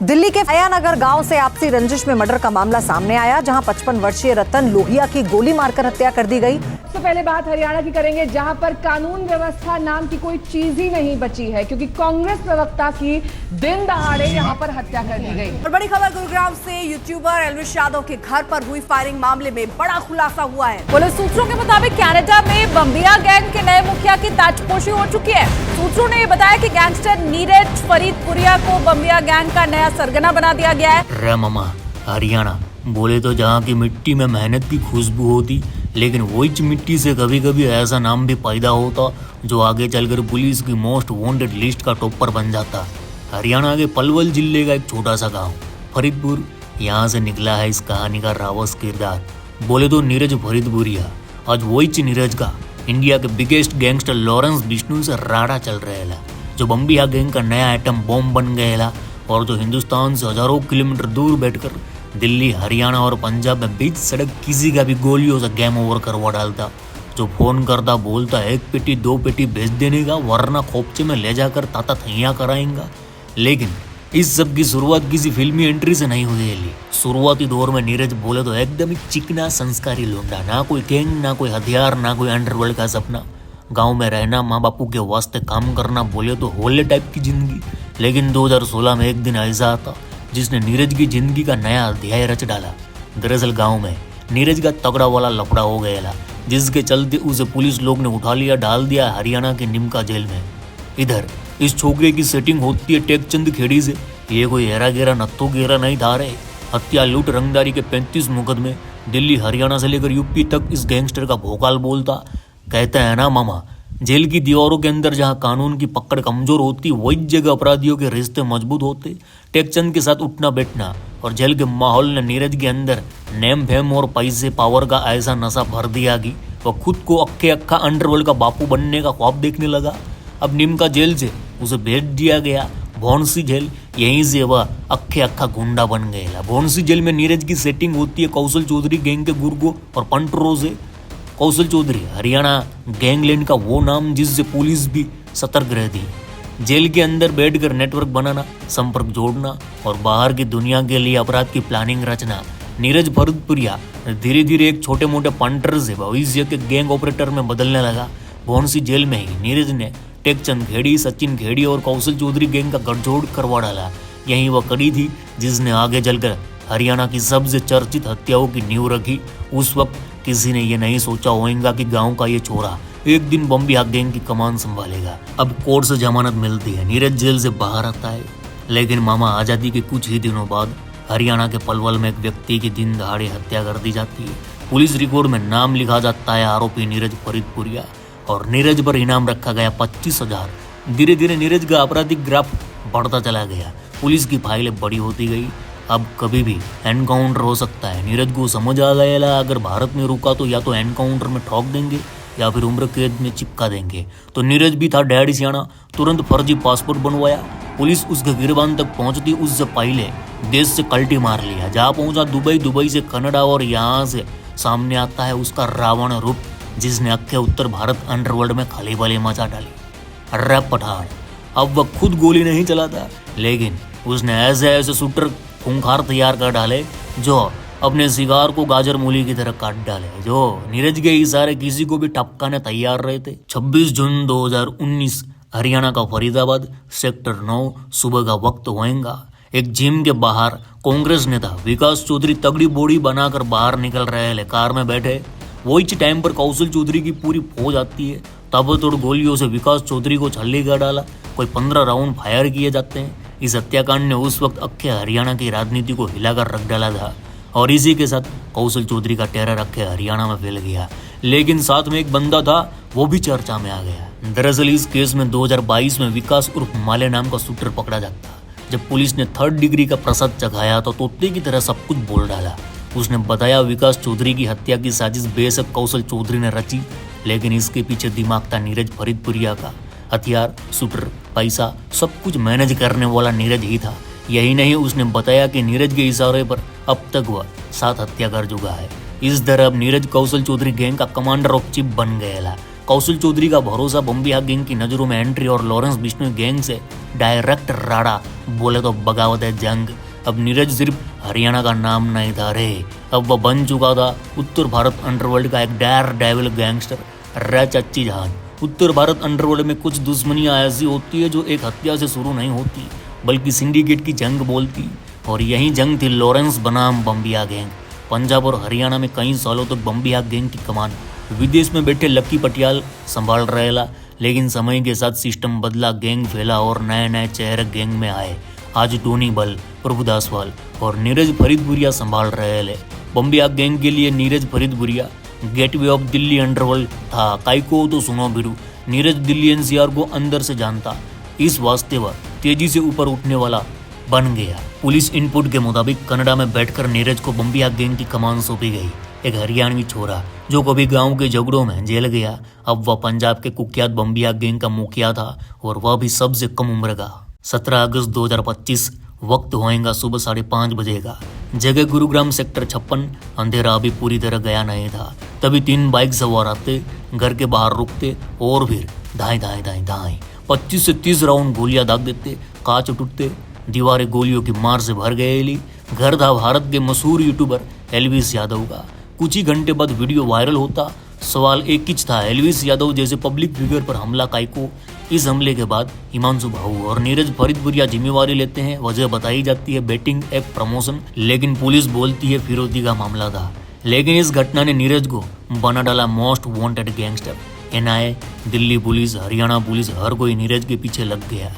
दिल्ली के नगर गांव से आपसी रंजिश में मर्डर का मामला सामने आया, जहां 55 वर्षीय रतन लोहिया की गोली मारकर हत्या कर दी गई। सबसे पहले बात हरियाणा की करेंगे, जहां पर कानून व्यवस्था नाम की कोई चीज ही नहीं बची है, क्योंकि कांग्रेस प्रवक्ता की दिन दहाड़े यहां पर हत्या कर दी गई। और बड़ी खबर गुरुग्राम से, यूट्यूबर एल्विश यादव के घर पर हुई फायरिंग मामले में बड़ा खुलासा हुआ है। पुलिस सूत्रों के मुताबिक कनाडा में बम्बिया गैंग के नए मुखिया की ताजपोशी हो चुकी है। सूत्रों ने बताया कि गैंगस्टर नीरज फरीदपुरिया को बम्बिया गैंग का नया सरगना बना दिया गया है। रे मामा, हरियाणा बोले तो जहाँ की मिट्टी में मेहनत की खुशबू होती, लेकिन वही मिट्टी से कभी कभी ऐसा नाम भी पैदा होता जो आगे चलकर पुलिस की मोस्ट वांटेड लिस्ट का टॉपर बन जाता। हरियाणा के पलवल जिले का एक छोटा सा गांव फरीदपुर, यहाँ से निकला है इस कहानी का रावस किरदार। बोले तो नीरज फरीदपुरिया। आज वही नीरज का इंडिया के बिगेस्ट गैंगस्टर लॉरेंस बिश्नोई से राड़ा चल रहा है, जो बम्बिया गैंग का नया एटम बॉम्ब बन गया और जो हिंदुस्तान से हजारों किलोमीटर दूर बैठकर दिल्ली, हरियाणा और पंजाब में बीच सड़क किसी का भी गोलियों से गेम ओवर करवा डालता। जो फोन करता बोलता 1 पेटी 2 पेटी भेज देने का, वरना खोपचे में ले जाकर ताता थैया कराएंगा। लेकिन इस सब की शुरुआत किसी फिल्मी एंट्री से नहीं हुई है। शुरुआती दौर में नीरज बोले तो एकदम ही चिकना संस्कारी लौंडा, ना कोई गैंग, ना कोई हथियार, ना कोई अंडरवर्ल्ड का सपना। गांव में रहना, माँ बापू के वास्ते काम करना, बोले तो होले टाइप की जिंदगी। लेकिन 2016 में एक दिन ऐसा आता जिसने नीरज की जिंदगी का नया अध्याय रच डाला। दरअसल गांव में नीरज का तगड़ा वाला लफड़ा हो गया, जिसके चलते उसे पुलिस लोग ने उठा लिया, डाल दिया हरियाणा के निमका जेल में। इधर इस छोकरे की सेटिंग होती है टेकचंद खेड़ी से। ये कोई हेरा गेरा नत्थो गेरा नहीं था रहे। हत्या, लूट, रंगदारी के 35 मुकदमे, दिल्ली, हरियाणा से लेकर यूपी तक इस गैंगस्टर का भोकाल बोलता। कहते हैं ना मामा, जेल की दीवारों के अंदर जहां कानून की पकड़ कमजोर होती, वही जगह अपराधियों के रिश्ते मजबूत होते। टेकचंद के साथ उठना बैठना और जेल के माहौल ने नीरज के अंदर नेम फेम और पैसे पावर का ऐसा नशा भर दिया कि वह खुद को अक्के अक्का अंडरवर्ल्ड का बापू बनने का ख्वाब देखने लगा। अब निमका जेल से उसे भेज दिया गया भौंसी जेल। यहीं से वह अक्के अक्का गुंडा बन गया। भौंसी जेल में नीरज की सेटिंग होती है कौशल चौधरी गैंग के गुर्गो और पंटरों से। कौशल चौधरी हरियाणा गैंगलैंड का वो नाम जिससे पुलिस भी सतर्क रहती। जेल के अंदर बैठकर नेटवर्क बनाना, संपर्क जोड़ना और बाहर की दुनिया के लिए अपराध की प्लानिंग रचना। नीरज फरीदपुरिया धीरे धीरे एक छोटे मोटे पंटर से भविष्य के गैंग ऑपरेटर में बदलने लगा। भौंसी जेल में ही नीरज ने टेकचंद खेड़ी, सचिन खेड़ी और कौशल चौधरी गैंग का गठजोड़ करवा डाला। यही वह कड़ी थी जिसने आगे चलकर हरियाणा की सबसे चर्चित हत्याओं की नींव रखी। उस वक्त किसी ने यह नहीं सोचा होगा कि गांव का ये छोरा एक दिन बम्बिया गैंग की कमान संभालेगा। अब कोर्ट से जमानत मिलती है, नीरज जेल से बाहर आता है। लेकिन मामा, आजादी के कुछ ही दिनों बाद हरियाणा के पलवल में एक व्यक्ति की दिन दहाड़े हत्या कर दी जाती है। पुलिस रिकॉर्ड में नाम लिखा जाता है आरोपी नीरज फरीदपुरिया और नीरज पर इनाम रखा गया 25,000। धीरे धीरे नीरज का आपराधिक ग्राफ बढ़ता चला गया। पुलिस की फाइलें बड़ी होती गई। अब कभी भी एनकाउंटर हो सकता है। नीरज को समझ आ गया, अगर भारत में रुका तो या तो एनकाउंटर में ठोक देंगे या फिर उम्र कैद में चिपका देंगे। तो नीरज भी था डैडी सियाना, तुरंत फर्जी पासपोर्ट बनवाया। पुलिस उसके गिरबान तक पहुंचती उससे पहले देश से कल्टी मार लिया। जहाँ पहुंचा दुबई, दुबई से कनाडा और यहाँ से सामने आता है उसका रावण रूप, जिसने अक्के उत्तर भारत अंडरवर्ल्ड में खलीबली मचा डाली। रैप पठान। अब वह खुद गोली नहीं चलाता, लेकिन उसने ऐसे ऐसे शूटर खूंखार तैयार कर डाले जो अपने शिकार को गाजर मूली की तरह काट डाले, जो नीरज के इशारे किसी को भी टपकाने तैयार रहे थे। 26 जून 2019 हरियाणा का फरीदाबाद, सेक्टर 9 सुबह का वक्त होएगा। एक जिम के बाहर कांग्रेस नेता विकास चौधरी तगड़ी बॉडी बनाकर बाहर निकल रहे हैं। कार में बैठे वही टाइम पर कौशल चौधरी की पूरी फौज आती है। ताबड़तोड़ गोलियों से विकास चौधरी को छल्ली कर डाला। कोई 15 राउंड फायर किए जाते हैं। इस हत्याकांड ने उस वक्त अक्के हरियाणा की राजनीति को हिलाकर रख डाला था और इसी के साथ कौशल चौधरी का टेरर अक्के हरियाणा में फैल गया। लेकिन साथ में एक बंदा था, वो भी चर्चा में आ गया। दरअसल इस केस में 2022 में विकास उर्फ माले नाम का शूटर पकड़ा जाता। जब पुलिस ने 3rd डिग्री का प्रसाद चखाया तो तोते की तरह सब कुछ बोल डाला। उसने बताया विकास चौधरी की हत्या की साजिश बेशक कौशल चौधरी ने रची, लेकिन इसके पीछे दिमाग था नीरज फरीदपुरिया का। हथियार, शूटर, पैसा सब कुछ मैनेज करने वाला नीरज ही था। यही नहीं, उसने बताया कि नीरज के इशारे पर अब तक वह 7 हत्या कर चुका है। इस तरह अब नीरज कौशल चौधरी गैंग का कमांडर ऑफ चीफ बन गया। कौशल चौधरी का भरोसा बम्बिया गैंग की नजरों में एंट्री और लॉरेंस बिश्नोई गैंग से डायरेक्ट राड़ा, बोले तो बगावत है जंग। अब नीरज सिर्फ हरियाणा का नाम नहीं था रे, अब वह बन चुका था उत्तर भारत अंडरवर्ल्ड का एक डेयर डेविल गैंगस्टर रे चच्ची जान। उत्तर भारत अंडरवर्ल्ड में कुछ दुश्मनियां ऐसी होती है जो एक हत्या से शुरू नहीं होती बल्कि सिंडिकेट की जंग बोलती, और यही जंग थी लॉरेंस बनाम बम्बिया गैंग। पंजाब और हरियाणा में कई सालों तक बम्बिया गैंग की कमान विदेश में बैठे लक्की पटियाल संभाल रहेला, लेकिन समय के साथ सिस्टम बदला, गैंग फैला और नए नए चेहरे गैंग में आए। आज टोनी बल, प्रभुदास वाल और नीरज फरीदपुरिया संभाल रहे ले बम्बिया गैंग के लिए। Neeraj Faridpuria gateway of Delhi underworld था। काइको तो सुनो बिरू, नीरज दिल्ली एनसीआर को अंदर से जानता, इस वास्ते वह तेजी से ऊपर उठने वाला बन गया। पुलिस इनपुट के मुताबिक कनाडा में बैठकर नीरज को बम्बिया गैंग की कमान सौंपी गई। एक हरियाणवी छोरा जो कभी गांव के झगड़ों में जेल गया, अब वह पंजाब के कुख्यात बम्बिया गैंग का मुखिया था, और वह भी सबसे कम उम्र का। 17 अगस्त 2025, वक्त होएगा सुबह 5:30 बजे का। जगह गुरुग्राम सेक्टर 56। अंधेरा अभी पूरी तरह गया नहीं था, तभी 3 बाइक सवार आते, घर के बाहर रुकते और फिर धाए धाए धाए धाए 25 से 30 राउंड गोलियां दाग देते। कांच टूटते, दीवारें गोलियों की मार से भर गए। घर था भारत के मशहूर यूट्यूबर एल्विस यादव का। कुछ ही घंटे बाद वीडियो वायरल होता। सवाल एक ही था, एल्विस यादव जैसे पब्लिक फिगर पर हमला काइको। इस हमले के बाद हिमांशु भाऊ और नीरज फरीदपुरिया जिम्मेवारी लेते हैं। वजह बताई जाती है बेटिंग ऐप प्रमोशन, लेकिन पुलिस बोलती है फिरौती का मामला था। लेकिन इस घटना ने नीरज को बना डाला most wanted gangster. NIA, Delhi police, Haryana police, हर कोई नीरज के पीछे लग गया।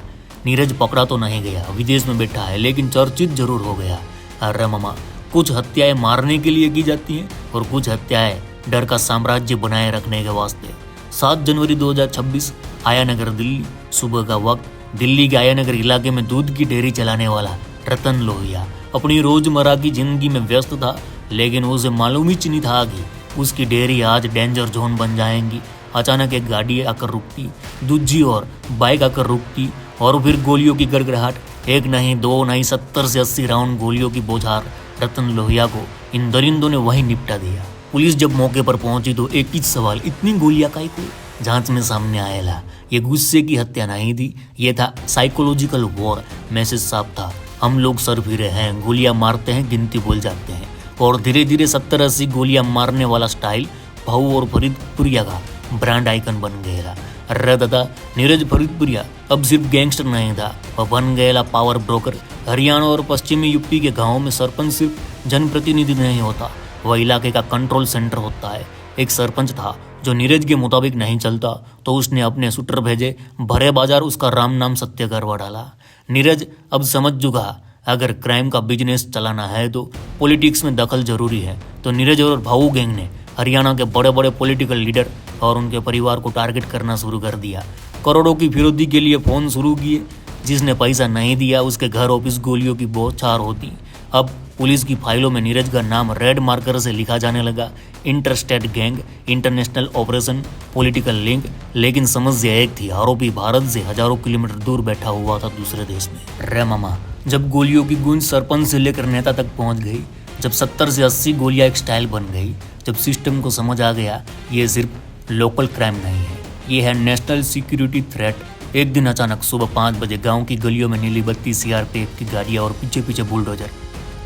नीरज पकड़ा तो नहीं गया, विदेश में बैठा है, लेकिन चर्चित जरूर हो गया। अरे मामा, कुछ हत्याएं मारने के लिए की जाती हैं और कुछ हत्याएं डर का साम्राज्य बनाए रखने के वास्ते। 7 जनवरी 2026, आयानगर दिल्ली। सुबह का वक्त। दिल्ली के आयानगर इलाके में दूध की डेयरी चलाने वाला रतन लोहिया अपनी रोजमर्रा की जिंदगी में व्यस्त था, लेकिन उसे मालूम ही नहीं था कि उसकी डेयरी आज डेंजर जोन बन जाएंगी। अचानक एक गाड़ी आकर रुकती, दूसरी और बाइक आकर रुकती, और फिर गोलियों की गड़गड़ाहट। एक नहीं, 2 नहीं, 70 से 80 राउंड गोलियों की बौछार। रतन लोहिया को इन दरिंदों ने वहीं निपटा दिया। पुलिस जब मौके पर पहुंची तो एक ही सवाल, इतनी गोलियां काहे को? जांच में सामने आएला ये गुस्से की हत्या नहीं थी, ये था साइकोलॉजिकल वॉर। मैसेज साफ था, हम लोग सर फिरे हैं, गोलियां मारते हैं, गिनती बोल जाते हैं। और धीरे धीरे 70-80 गोलियां मारने वाला स्टाइल भाऊ और फरीदपुरिया का ब्रांड आइकन बन गया। अरे दादा, नीरज फरीदपुरिया अब सिर्फ गैंगस्टर नहीं था, वह बन गया पावर ब्रोकर। हरियाणा और पश्चिमी यूपी के गाँव में सरपंच सिर्फ जनप्रतिनिधि नहीं होता, वह इलाके का कंट्रोल सेंटर होता है। एक सरपंच था जो नीरज के मुताबिक नहीं चलता तो उसने अपने शूटर भेजे, भरे बाजार उसका राम नाम सत्य करवा डाला। नीरज अब समझ चुका, अगर क्राइम का बिजनेस चलाना है तो पॉलिटिक्स में दखल जरूरी है। तो नीरज और भाऊ गैंग ने हरियाणा के बड़े बड़े पॉलिटिकल लीडर और उनके परिवार को टारगेट करना शुरू कर दिया। करोड़ों की फिरौती के लिए फोन शुरू किए, जिसने पैसा नहीं दिया उसके घर ऑफिस गोलियों की बौछार होती। अब पुलिस की फाइलों में नीरज का नाम रेड मार्कर से लिखा जाने लगा। Interstate gang, international operation, political link. लेकिन समस्या एक थी, आरोपी भारत से हजारों किलोमीटर दूर बैठा हुआ था दूसरे देश में। रे मामा, जब गोलियों की गूंज सरपंच से लेकर नेता तक पहुंच गई, जब 70 से 80 गोलियां एक स्टाइल बन गई, जब सिस्टम को समझ आ गया ये सिर्फ लोकल क्राइम नहीं है, ये है नेशनल सिक्योरिटी थ्रेट। एक दिन अचानक सुबह 5 बजे गांव की गलियों में नीली बत्ती, सीआरपीएफ की गाड़ियां और पीछे पीछे बुलडोजर।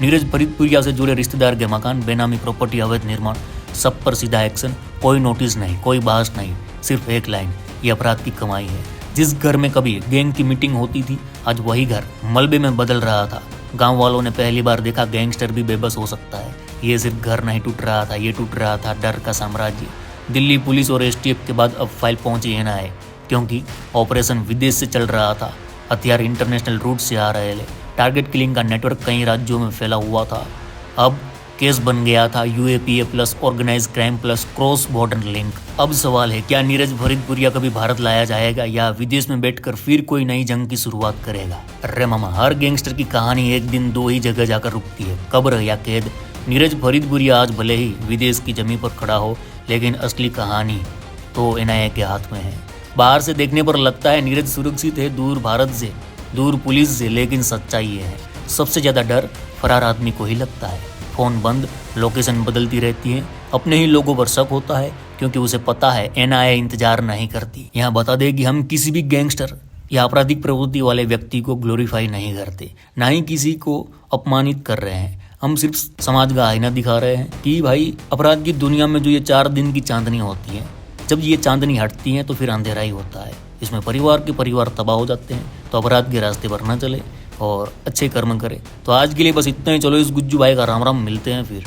नीरज फरीदपुरिया से जुड़े रिश्तेदार के मकान, बेनामी प्रॉपर्टी, अवैध निर्माण, सब पर सीधा एक्शन। कोई नोटिस नहीं, कोई बहस नहीं, सिर्फ एक लाइन, ये अपराध की कमाई है। जिस घर में कभी गैंग की मीटिंग होती थी, आज वही घर मलबे में बदल रहा था। गांव वालों ने पहली बार देखा गैंगस्टर भी बेबस हो सकता है। ये सिर्फ घर नहीं टूट रहा था, ये टूट रहा था डर का साम्राज्य। दिल्ली पुलिस और एसटीएफ के बाद अब फाइल पहुंची एनआईए, क्योंकि ऑपरेशन विदेश से चल रहा था। हथियार इंटरनेशनल रूट से आ रहे थे। टारगेट किलिंग का नेटवर्क कई राज्यों में फैला हुआ था। अब केस बन गया था UAPA plus organize crime plus cross border link. अब सवाल है, क्या नीरज फरीदपुरिया कभी भारत लाया जाएगा या विदेश में बैठकर फिर कोई नई जंग की शुरुआत करेगा? अरे मामा, हर गैंगस्टर की कहानी एक दिन 2 ही जगह जाकर रुकती है, कब्र या कैद। नीरज फरीदपुरिया आज भले ही विदेश की जमीन पर खड़ा हो, लेकिन असली कहानी तो एनआईए के हाथ में है। बाहर से देखने पर लगता है नीरज सुरक्षित है, दूर भारत से, दूर पुलिस से, लेकिन सच्चाई ये है, सबसे ज्यादा डर फरार आदमी को ही लगता है। फोन बंद, लोकेशन बदलती रहती है, अपने ही लोगों पर शक होता है, क्योंकि उसे पता है एनआईए इंतजार नहीं करती। यहाँ बता दे कि हम किसी भी गैंगस्टर या आपराधिक प्रवृत्ति वाले व्यक्ति को ग्लोरीफाई नहीं करते, ना ही किसी को अपमानित कर रहे हैं। हम सिर्फ समाज का आईना दिखा रहे हैं कि भाई अपराध की दुनिया में जो ये 4 दिन की चांदनी होती है, जब ये चांदनी हटती है तो फिर अंधेरा ही होता है। इसमें परिवार के परिवार तबाह हो जाते हैं। तो अपराध के रास्ते पर ना चले और अच्छे कर्म करें। तो आज के लिए बस इतना ही। चलो इस गुज्जू भाई का राम राम, मिलते हैं फिर।